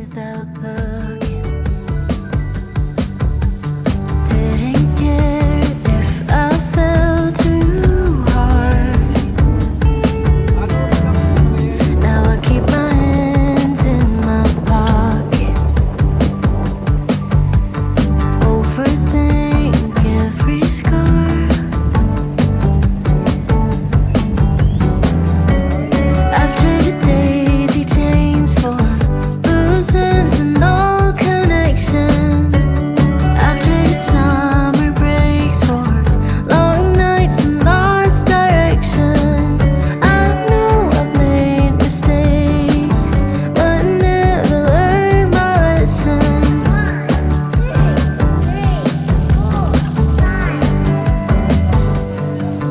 without looking. Didn't care if I fell too hard. Now I keep my hands in my pockets. Overthink every scar. I've traded daisy chains for loose ends and no connection. I've traded summer breaks for long nights and lost direction. I know I've made mistakes, but never learned my lesson.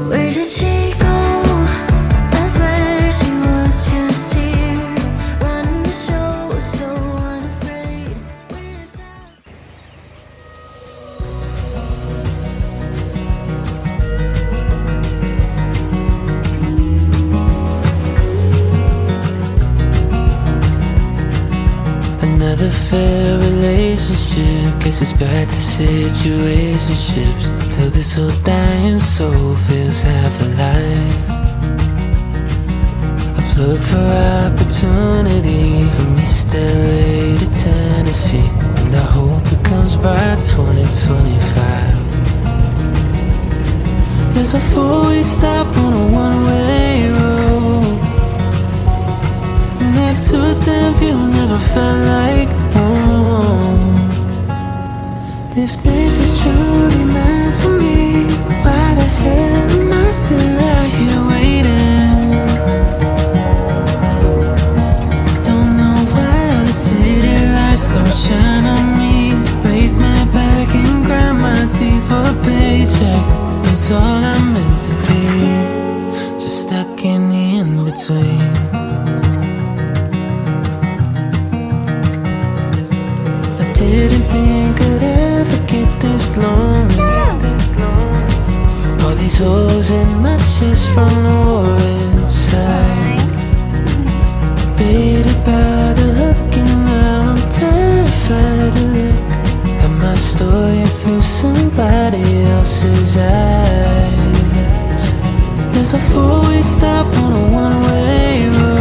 Where did she go? I swear she was just here, running the show, so unafraid. Wish Another fair relationship. Guess it's back to situationships, till this old dying soul feels half alive. I've looked for opportunity from East LA to Tennessee, and I hope it comes by 2025. There's a four-way stop on a one-way road, and that 210 view never felt like home. If this is truly meant for me, why the hell am I still out here waiting? Don't know why all the city lights don't shine on me. Break my back and grind my teeth for a paycheck. It's all I'm meant to be, just stuck in the in-between. Didn't think I'd ever get this lonely. All these holes in my chest from the war inside. Baited by the hook and now I'm terrified to look at my story through somebody else's eyes. There's a four-way stop on a one-way road,